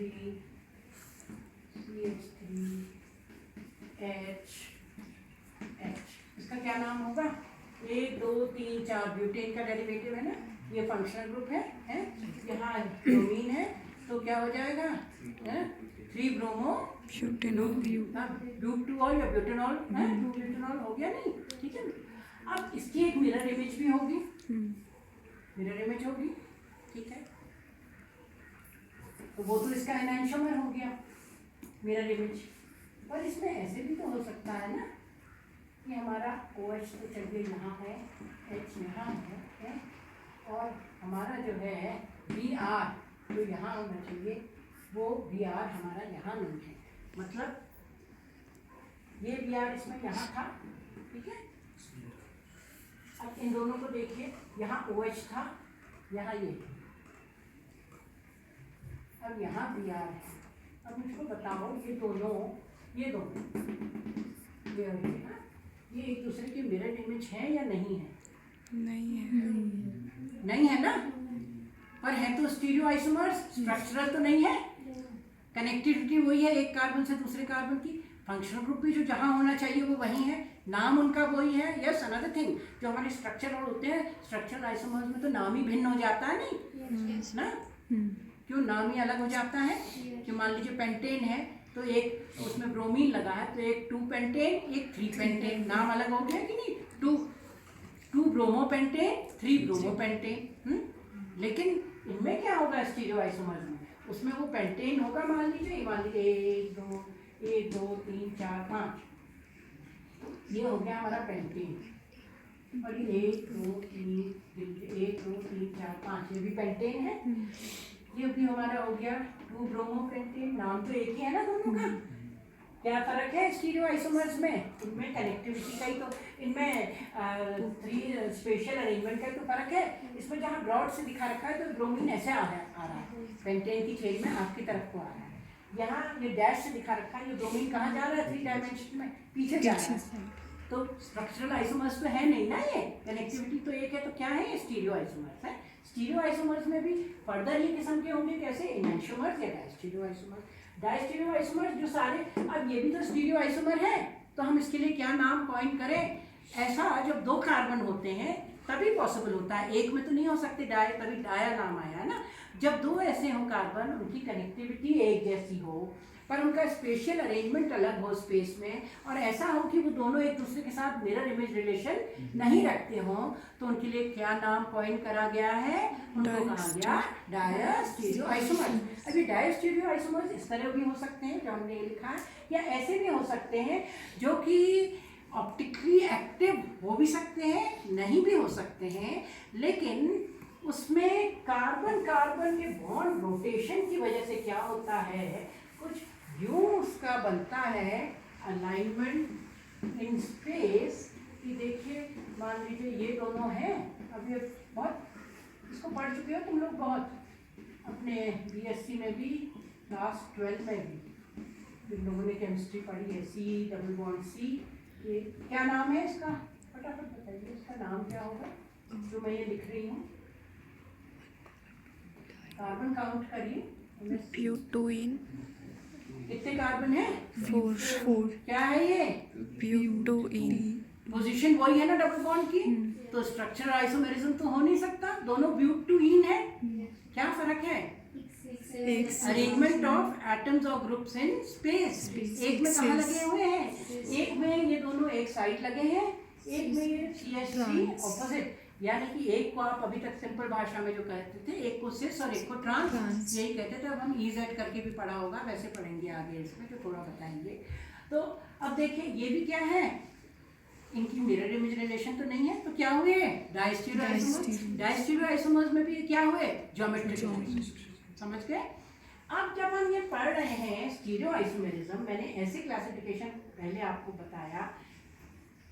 H, इसका क्या नाम होगा? 1 2 3 4 ब्यूटेन का डेरिवेटिव है ना, ये फंक्शनल ग्रुप है, यहाँ ब्रोमीन है, तो क्या हो जाएगा, 3 ब्रोमो ब्यूटेनॉल या ब्यूटेनॉल, 2 ब्यूटेनॉल हो गया नहीं, ठीक है। अब इसकी एक मिरर इमेज भी होगी, मिरर इमेज होगी, ठीक है। तो वो तो इसका एनांशोमर हो गया मिरर इमेज। पर इसमें ऐसे भी तो हो सकता है ना कि हमारा OH तो चलिए यहाँ है, H यहाँ है, और हमारा जो है Br जो यहाँ होना चाहिए वो Br हमारा यहाँ नहीं है, मतलब ये Br इसमें यहाँ था, ठीक है। अब इन दोनों को देखिए, यहाँ OH था, यहाँ ये, अब यहाँ Br है। अब मुझको बताओ ये दोनों ये एक दूसरे के मिरर इमेज है या नहीं है? नहीं है ना, पर है तो स्टीरियो आइसोमर्स, स्ट्रक्चरल तो नहीं है, कनेक्टिविटी वही है एक कार्बन से दूसरे कार्बन की, फंक्शनल ग्रुप भी जो जहाँ होना चाहिए वो वही है, नाम उनका वही है। यस, अनदर थिंग, जो हमारे स्ट्रक्चर होते हैं, स्ट्रक्चरल आइसोमर्स में तो नाम ही भिन्न हो जाता है नहीं ना, क्यों नाम ही अलग हो जाता है। कि मान लीजिए पेंटेन है तो एक उसमें ब्रोमीन लगा है, तो एक 2 पेंटेन एक 3 पेंटेन, नाम अलग हो गया कि नहीं, 2 ब्रोमो पेंटेन 3 ब्रोमो पेंटेन। लेकिन इनमें क्या होगा स्टीरियो आइसोमर्स में, उसमें वो पेंटेन होगा, मान लीजिए 1 2 3 4 5, ये हो गया हमारा पेंटेन, और ये 1 2 3 4 5 ये भी पेंटेन है, ये भी हमारा हो गया 2 ब्रोमो पेंटेन, नाम तो एक ही है ना दोनों का। क्या फर्क है स्टीरियो आइसोमर्स में, इनमें कनेक्टिविटी का ही तो, इनमें 3 स्पेशल अरेंजमेंट का तो फर्क है। इसमें जहाँ ब्रॉड से दिखा रखा है तो ब्रोमीन ऐसे आ रहा है, पेंटेन की चेन में आपकी तरफ को आ रहा है, यहाँ ये डैश से दिखा रखा है, ये ब्रोमीन कहाँ जा रहा है 3 डायमेंशन में, पीछे जा रहा है। तो स्ट्रक्चरल आइसोमर्स तो है नहीं ना, ये कनेक्टिविटी तो एक है, तो क्या है स्टीरियो आइसोमर्स है। स्टीरियो आइसोमर्स में भी फर्दर ये किस्म के होंगे, कैसे एनांशोमर्स या डायस्टीरियो आइसोमर्स। डायस्टीरियो आइसोमर्स जो सारे, अब ये भी तो स्टीरियो आइसोमर है, तो हम इसके लिए क्या नाम कॉइन करें। ऐसा जब 2 कार्बन होते हैं तभी पॉसिबल होता है, एक में तो नहीं हो सकते डाय, तभी डाया नाम आया है ना। जब 2 ऐसे हो कार्बन, उनकी कनेक्टिविटी एक जैसी हो, पर उनका स्पेशल अरेंजमेंट अलग हो स्पेस में, और ऐसा हो कि वो दोनों एक दूसरे के साथ मिरर इमेज रिलेशन नहीं रखते हो, तो उनके लिए क्या नाम कॉइन करा गया है, उनको कहा गया डायस्टीरियो आइसोमर्स। अभी डायस्टीरियो आइसोमर्स इस तरह भी हो सकते हैं जो हमने ये लिखा है, या ऐसे भी हो सकते हैं जो कि ऑप्टिकली एक्टिव हो भी सकते हैं, नहीं भी हो सकते हैं, लेकिन उसमें कार्बन कार्बन के बॉन्ड रोटेशन की वजह से क्या होता है, कुछ यूं उसका बनता है अलाइनमेंट इन स्पेस कि देखिए मान लीजिए ये दोनों हैं, अब ये बहुत इसको पढ़ चुके हो तुम लोग, बहुत अपने BSc में भी, क्लास 12 में भी जिन लोगों ने केमिस्ट्री पढ़ी है, C डबल बॉन्ड C, ये क्या नाम है इसका, फटाफट बताइए इसका नाम क्या होगा जो मैं ये लिख रही हूँ। कार्बन काउंट करिए, ब्यूटोइन, कितने कार्बन है, 4 क्या है ये ब्यूटोइन, पोजीशन वही है ना डबल बॉन्ड की, तो स्ट्रक्चरल आइसोमेरिज्म तो हो नहीं सकता, दोनों ब्यूटोइन है। क्या फर्क है, अरेंजमेंट ऑफ एटम्स और ग्रुप्स इन स्पेस। एक में कहाँ लगे हुए हैं, एक में ये दोनों एक साइड लगे हैं, एक में ये CH3 ऑपोजिट, यानी कि एक को आप अभी तक सिंपल भाषा में जो कहते थे, एक को सिस और एक को ट्रांस, यही कहते थे। अब हम EZ करके भी पढ़ा होगा, वैसे पढ़ेंगे आगे इसमें जो थोड़ा बताएंगे। तो अब देखिए ये भी क्या है, इनकी मिरर इमेज रिलेशन तो नहीं है, तो क्या हुए डायस्टीरियो आइसोमर्स। डायस्टीरियो आइसोमर्स में भी क्या हुए ज्योमेट्रिक, समझ गए। अब जब हम ये पढ़ रहे हैं स्टीरियो आइसोमेरिज्म, मैंने ऐसे क्लासिफिकेशन पहले आपको बताया,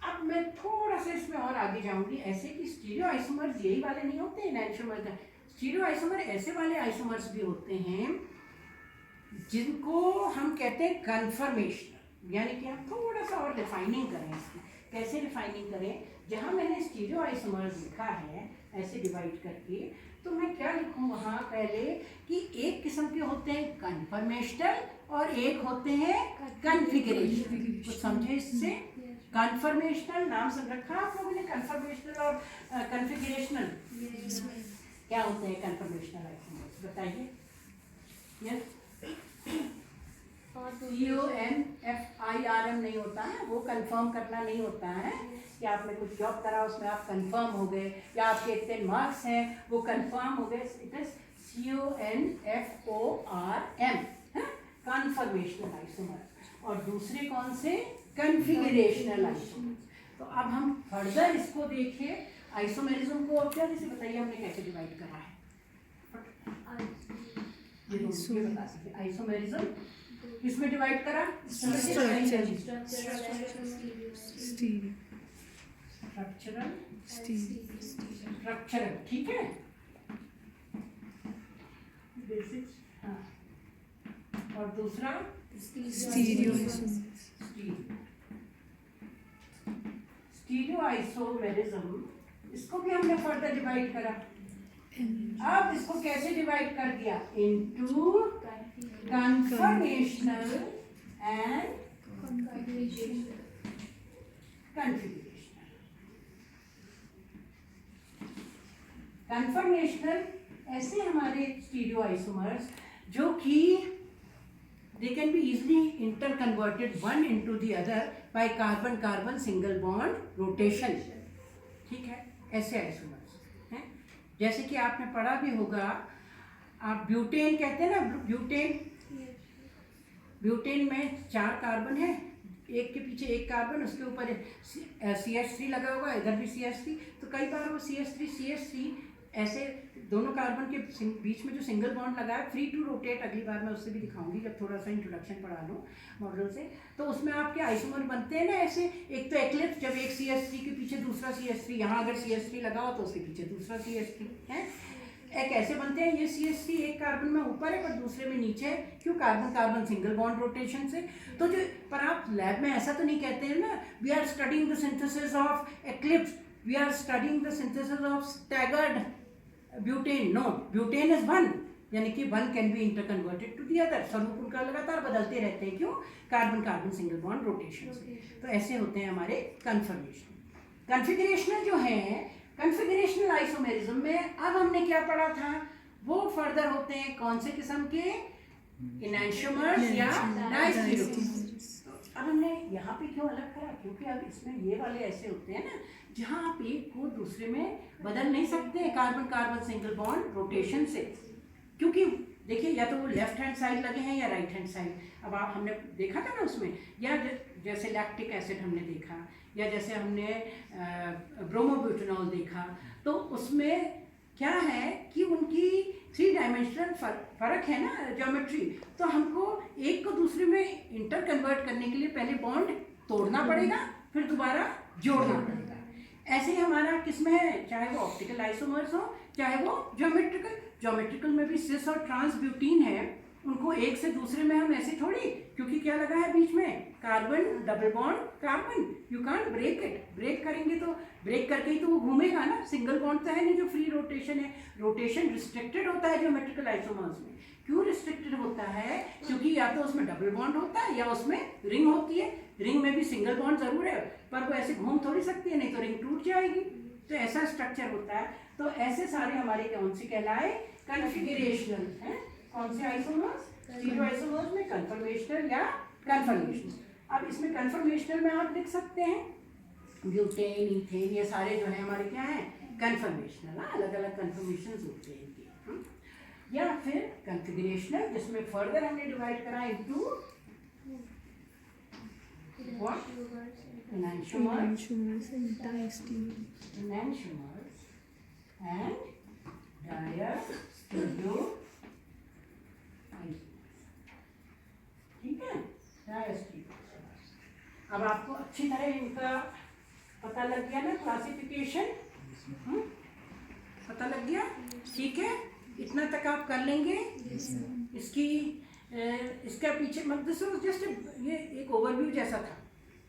अब मैं थोड़ा सा इसमें और आगे जाऊंगी। ऐसे कि स्टीरियो आइसोमर्स यही वाले नहीं होते एनांशोमर्स, स्टीरियो आइसोमर ऐसे वाले आइसोमर्स भी होते हैं जिनको हम कहते हैं कन्फर्मेशनल, यानी कि हम थोड़ा सा और रिफाइनिंग करें इसकी। कैसे रिफाइनिंग करें, जहाँ मैंने स्टीरियो आइसोमर्स लिखा है ऐसे डिवाइड करके, तो मैं क्या लिखूँ वहाँ पहले कि एक किस्म के होते हैं कन्फर्मेशनल और एक होते हैं कन्फिगरेशनल। कुछ समझे इससे, कन्फर्मेशनल नाम सब रखा आप लोगों ने, कन्फर्मेशनल और कन्फिगरेशनल। क्या होते हैं कन्फर्मेशनल आइसोमर्स, बताइए। यस, CONFIRM नहीं होता है, वो कंफर्म करना नहीं होता है कि आपने कुछ जॉब करा उसमें आप कंफर्म हो गए या आपके इतने मार्क्स हैं वो कंफर्म हो गए। It is CONFORM, conformational isomer. और दूसरे कौन से, कन्फिगरेशनल आइसोमर। तो अब हम फर्दर इसको देखिए आइसोमेरिज्म को। अब क्या जैसे बताइए हमने कैसे डिवाइड करा है, आइसोमेरिज्म किसमें डिवाइड करा, स्ट्रक्चरल, स्ट्रक्चरल, ठीक है, बेसिक, हाँ। और दूसरा स्टीरियो आइसोमेरिज्म, इसको भी हमने फर्दर डिवाइड करा। अब इसको कैसे डिवाइड कर दिया, इनटू कन्फर्मेशनल एंड कन्फिगरेशनल। कन्फर्मेशनल ऐसे हमारे स्टीरियो आइसोमर्स जो कि they can be easily interconverted one into the other by carbon carbon single bond rotation, ठीक है, ऐसे आइसोमर्स हैं। जैसे कि आपने पढ़ा भी होगा, आप ब्यूटेन कहते हैं ना, ब्यूटेन में 4 कार्बन है, एक के पीछे एक कार्बन, उसके ऊपर CH3 लगा होगा, इधर भी CH3। तो कई बार वो CH3 ऐसे दोनों कार्बन के बीच में जो सिंगल बॉन्ड लगा है, फ्री टू रोटेट, अगली बार मैं उससे भी दिखाऊंगी जब थोड़ा सा इंट्रोडक्शन पढ़ा लूँ मॉडल से। तो उसमें आपके आइसोमर बनते हैं ना ऐसे, एक तो एक्लिप्स, जब एक CH3 के पीछे दूसरा CH3, यहाँ अगर CH3 लगा हो तो उसके पीछे दूसरा CH3 है, एक ऐसे बनते हैं। ये CH3 एक कार्बन में ऊपर है पर दूसरे में नीचे है, क्यों, carbon carbon single bond rotation से। तो जो, पर आप लैब में ऐसा तो नहीं कहते हैं ना, we are studying the synthesis of eclipse, we are studying the synthesis of staggered butane. No, butane is one, यानी कि one can be interconverted to the other. स्वरूप उनका लगातार बदलते रहते हैं, क्यों, carbon carbon single bond rotation से। तो ऐसे होते हैं हमारे कन्फर्मेशन। कन्फिगरेशनल जो है, कन्फिगरेशनल आइसोमेरिज्म में अब हमने क्या पढ़ा था, वो फर्दर होते हैं कौन से किस्म के, इनैंशियोमर्स या डायस्टीरियोमर्स। अब हमने यहाँ पे क्यों अलग करा, क्योंकि अब इसमें ये वाले ऐसे होते हैं ना जहाँ आप एक को दूसरे में बदल नहीं सकते carbon carbon single bond rotation से, क्योंकि देखिए या तो वो लेफ्ट हैंड साइड लगे हैं या राइट हैंड साइड। अब आप हमने देखा था ना उसमें, या जैसे लैक्टिक एसिड हमने देखा, या जैसे हमने ब्रोमोब्यूटेनॉल देखा, तो उसमें क्या है कि उनकी 3 डायमेंशनल फर्क है ना, ज्योमेट्री। तो हमको एक को दूसरे में इंटर कन्वर्ट करने के लिए पहले बॉन्ड तोड़ना पड़ेगा, फिर दोबारा जोड़ना पड़ेगा। ऐसे ही हमारा किसमें है, चाहे वो ऑप्टिकल आइसोमर्स हो, चाहे वो ज्योमेट्रिकल में भी सिस और ट्रांस ब्यूटीन है, उनको एक से दूसरे में हम ऐसे थोड़ी, क्योंकि क्या लगा है बीच में, carbon double bond carbon, you can't break it. Break करेंगे तो, ब्रेक करके ही तो वो घूमेगा ना, सिंगल बॉन्ड तो है नहीं जो फ्री रोटेशन है। रोटेशन रिस्ट्रिक्टेड होता है ज्योमेट्रिकल आइसोमर्स में। क्यों रिस्ट्रिक्टेड होता है, क्योंकि या तो उसमें डबल बॉन्ड होता है या उसमें रिंग होती है। रिंग में भी सिंगल बॉन्ड जरूर है, पर वो ऐसे घूम थोड़ी सकती है, नहीं तो रिंग टूट जाएगी। तो ऐसा स्ट्रक्चर होता है। तो ऐसे सारे हमारे कौन सी कहलाए, कन्फिगरेशनल है। कौन से आइसोमर्स, स्टीरियो आइसोमर्स में कन्फर्मेशनल या कन्फर्मेशनल। अब इसमें कन्फर्मेशनल में आप लिख सकते हैं ब्यूटेन, इथेन, ये सारे जो है हमारे क्या है, कन्फर्मेशनल। अलग अलग कन्फर्मेशन होते हैं इनके। या फिर कन्फिगरेशनल, जिसमें फर्दर हमने डिवाइड करा into what? Enantiomers and diastereomers and diastereomers, ठीक है, diastereomers। अब आपको अच्छी तरह इनका पता लग गया ना, क्लासिफिकेशन पता लग गया, ठीक है, इतना तक आप कर लेंगे। इसकी इसका पीछे मतलब जस्ट ये एक ओवरव्यू जैसा था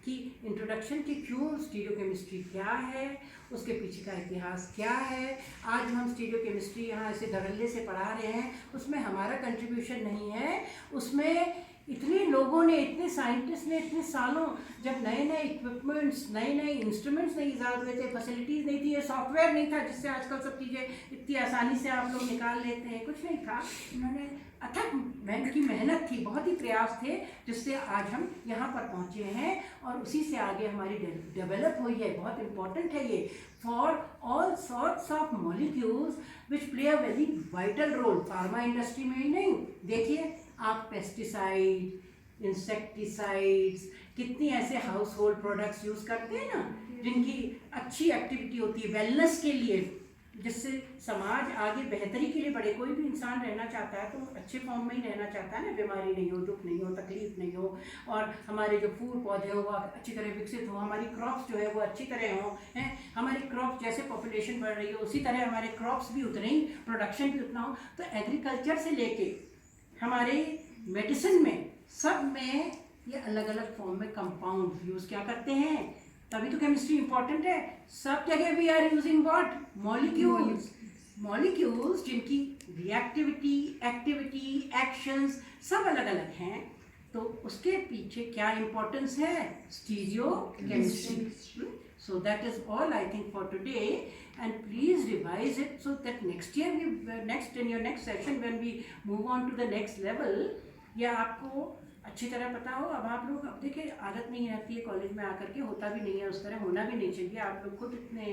कि इंट्रोडक्शन की क्यों स्टीरियो केमिस्ट्री क्या है, उसके पीछे का इतिहास क्या है। आज हम स्टीरियो केमिस्ट्री यहाँ ऐसे धड़ल्ले से पढ़ा रहे हैं, उसमें हमारा कंट्रीब्यूशन नहीं है, उसमें इतने लोगों ने, इतने साइंटिस्ट ने इतने सालों, जब नए नए इक्विपमेंट्स, नए नए इंस्ट्रूमेंट्स नहीं ईजाद हुए थे, फैसिलिटीज़ नहीं थी, ये सॉफ्टवेयर नहीं था जिससे आजकल सब चीज़ें इतनी आसानी से आप लोग निकाल लेते हैं, कुछ नहीं था। उन्होंने अथक की मेहनत थी, बहुत ही प्रयास थे, जिससे आज हम यहाँ पर पहुँचे हैं और उसी से आगे हमारी डेवलप हुई है। बहुत इंपॉर्टेंट है ये for all sorts of molecules which play a very vital role, pharma industry में ही नहीं। देखिए आप पेस्टिसाइड, इंसेक्टिसाइड्स, कितनी ऐसे हाउस होल्ड प्रोडक्ट्स यूज़ करते हैं ना, जिनकी अच्छी एक्टिविटी होती है वेलनेस के लिए, जिससे समाज आगे बेहतरी के लिए बढ़े। कोई भी इंसान रहना चाहता है तो अच्छे फॉर्म में ही रहना चाहता है ना, बीमारी नहीं हो, दुख नहीं हो, तकलीफ नहीं हो, और हमारे जो फूल पौधे हो वो अच्छी तरह विकसित हो, हमारी क्रॉप्स जो है वो अच्छी तरह हो, हैं हमारी क्रॉप्स जैसे पॉपुलेशन बढ़ रही हो उसी तरह हमारे क्रॉप्स भी उतने ही, प्रोडक्शन भी उतना हो। तो एग्रीकल्चर से लेके हमारे मेडिसिन में, सब में ये अलग अलग फॉर्म में कंपाउंड यूज़ क्या करते हैं, तभी तो केमिस्ट्री इंपॉर्टेंट है। सब जगह we are using what, molecules. Molecules जिनकी रिएक्टिविटी, एक्टिविटी, एक्शंस सब अलग अलग हैं, तो उसके पीछे क्या इंपॉर्टेंस है, stereo chemistry. So that is all I think for today, and please revise it so that next year in your next session when we move on to the next level, या आपको अच्छी तरह पता हो। अब आप लोग, अब देखिए आदत नहीं आती है कॉलेज में आकर के, होता भी नहीं है उस तरह, होना भी नहीं चाहिए। आप लोग खुद इतने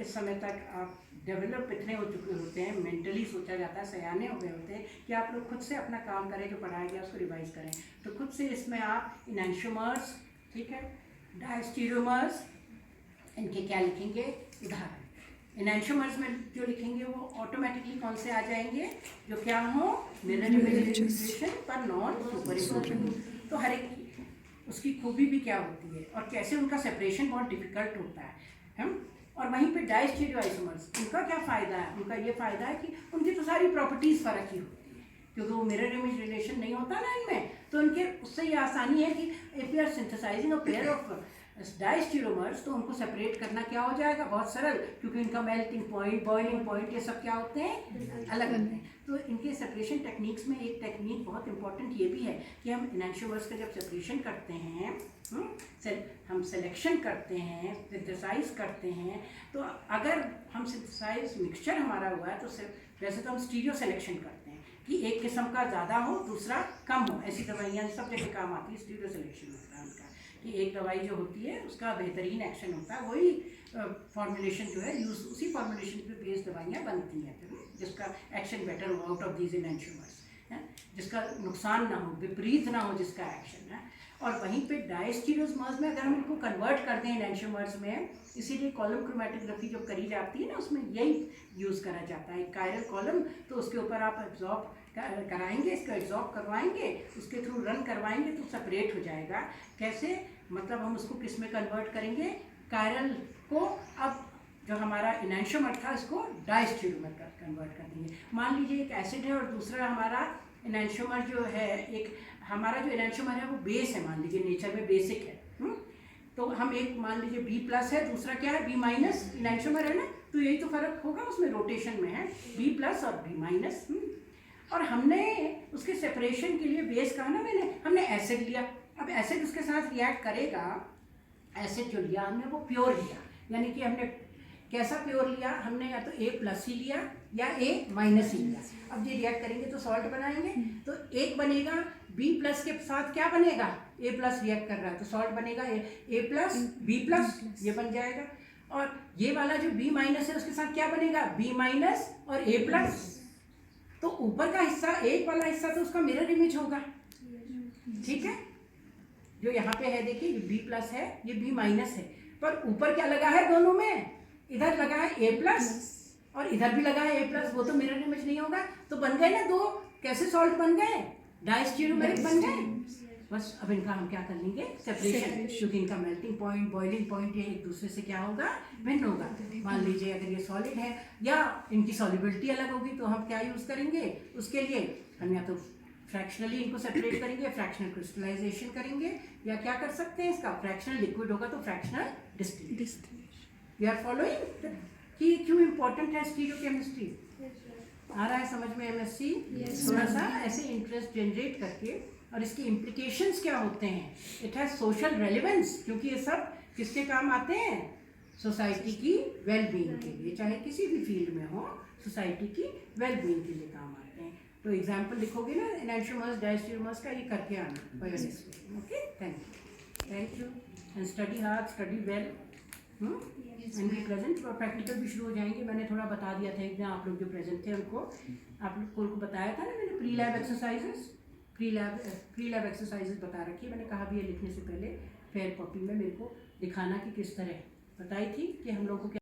इस समय तक आप डेवलप इतने हो चुके होते हैं, मेंटली सोचा जाता है, सयाने हो गए होते हैं कि आप लोग खुद से अपना काम करें, जो पढ़ाया गया उसको रिवाइज करें। तो खुद से इसमें आप इनैंशियोमर्स, ठीक है, डायस्टीरियोमर्स, इनके क्या लिखेंगे, उदाहरण। इनैंशियोमर्स में जो लिखेंगे वो ऑटोमेटिकली कौन से आ जाएंगे, जो क्या हो, मिरर इमेज पर नॉन सुपरइम्पोजिशन। तो हर एक उसकी खूबी भी क्या होती है और कैसे उनका सेपरेशन बहुत डिफिकल्ट होता है, हम। और वहीं पे डायस्टीरियोआइसोमर्स, उनका क्या फ़ायदा है, उनका ये फ़ायदा है कि उनकी तो सारी प्रॉपर्टीज़ फ़र्क ही होती है, क्योंकि वो मिरर इमेज रिलेशन नहीं होता ना इनमें, तो उनके उससे ये आसानी है कि if we are synthesizing a pair of diastereomers, तो उनको सेपरेट करना क्या हो जाएगा, बहुत सरल, क्योंकि इनका मेल्टिंग पॉइंट, बॉइलिंग पॉइंट, ये सब क्या होते हैं, अलग होते हैं। तो इनके सेपरेशन टेक्निक्स में एक टेक्निक बहुत इंपॉर्टेंट ये भी है कि हम इनैंशियोमर्स का जब सेपरेशन करते हैं, हम सिलेक्शन करते हैं, सिंथेसाइज करते हैं, तो अगर हम सिंथेसाइज मिक्सचर हमारा हुआ है तो वैसे तो हम स्टीरियो सिलेक्शन करते हैं कि एक किस्म का ज़्यादा हो, दूसरा कम हो। ऐसी दवाइयाँ सब जगह काम आती है, स्टीरियो सिलेक्शन होता है उनका, कि एक दवाई जो होती है उसका बेहतरीन एक्शन होता है, वही फॉर्मुलेशन जो है यूज, उसी फॉर्मुलेशन पे बेस्ड दवाइयाँ बनती हैं, जिसका एक्शन बेटर हो आउट ऑफ दीज इनैंशियोमर्स, जिसका नुकसान ना हो, विपरीत ना हो जिसका एक्शन है। और वहीं पे डायस्टीरियोमर्स में अगर हम इनको कन्वर्ट करते हैं इनैंशियोमर्स में, इसीलिए कॉलम क्रोमेटोग्राफी जब करी जाती है ना, उसमें यही यूज़ करा जाता है, कायरल कॉलम, तो उसके ऊपर आप एब्जॉर्ब कराएंगे, इसका एब्जॉर्ब करवाएंगे, उसके थ्रू रन करवाएंगे तो सेपरेट हो जाएगा। कैसे, मतलब हम उसको किस में कन्वर्ट करेंगे, कायरल को, अब जो हमारा इनैंशियोमर था इसको डायस्टीरियोमर का कन्वर्ट कर देंगे। मान लीजिए एक एसिड है और दूसरा हमारा इनैंशियोमर जो है, एक हमारा जो इनैंशियोमर है वो बेस है, मान लीजिए नेचर में बेसिक है, तो हम एक मान लीजिए B+ है, दूसरा क्या है B-, इनैंशियोमर है ना, तो यही तो फर्क होगा, उसमें रोटेशन में है B+ और B-। और हमने उसके सेपरेशन के लिए बेस कहा ना मैंने, हमने एसिड लिया, अब एसिड उसके साथ रिएक्ट करेगा, एसिड जो लिया हमने वो प्योर लिया, यानी कि हमने कैसा प्योर लिया, हमने या तो A+ ही लिया या A- ही लिया। अब ये रिएक्ट करेंगे तो सॉल्ट बनाएंगे, तो एक बनेगा, B+ के साथ क्या बनेगा, A+ रिएक्ट कर रहा है तो सॉल्ट बनेगा A+, B+, ये बन जाएगा। और ये वाला जो B- है उसके साथ क्या बनेगा, B- और A+, तो ऊपर का हिस्सा, एक वाला हिस्सा तो उसका मिरर इमेज होगा, ठीक है, जो यहाँ पे है देखिए ये B+ है, ये B- है, पर ऊपर क्या लगा है दोनों में, इधर लगा है A+ और इधर भी लगा है A+, वो तो मिरर इमेज नहीं होगा, तो बन गए ना दो, कैसे सॉल्ट बन गए, डायस्टीरियोमेरिक बन गए। बस अब इनका हम क्या कर लेंगे, सेपरेशन, क्योंकि इनका मेल्टिंग पॉइंट, बॉइलिंग पॉइंट ये एक दूसरे से क्या होगा, भिन्न होगा। मान लीजिए अगर ये सॉलिड है या इनकी सॉल्युबिलिटी अलग होगी, तो हम क्या यूज़ करेंगे, उसके लिए हम या तो फ्रैक्शनली इनको सेपरेट करेंगे, फ्रैक्शनल क्रिस्टलाइजेशन करेंगे, या क्या कर सकते हैं, इसका फ्रैक्शनल लिक्विड होगा तो fractional distillation. We are following कि क्यों इम्पोर्टेंट है स्टीरियो केमिस्ट्री, आ रहा है समझ में MSc? थोड़ा सा ऐसे इंटरेस्ट जनरेट करके और इसके इम्प्लीकेशंस क्या होते हैं, इट हैज़ सोशल रेलिवेंस, क्योंकि ये सब किसके काम आते हैं, सोसाइटी की वेलबींग के लिए, चाहे किसी भी फील्ड में हो, सोसाइटी की वेलबींग के लिए काम आते हैं। तो एग्जाम्पल लिखोगे ना, एनांशियोमर्स डायस्टीरियोमर्स का, ये करके आना for your next. Okay, thank you and study hard, study well and be present. और प्रैक्टिकल भी शुरू हो जाएंगे, मैंने थोड़ा बता दिया था एक दिन, आप लोग जो प्रेजेंट थे उनको, आप लोग को बताया था ना मैंने, pre lab exercises, pre lab exercises बता रखी है, मैंने कहा भी है लिखने से पहले फेयर कॉपी में मेरे को दिखाना कि किस तरह बताई थी कि हम लोग को क्या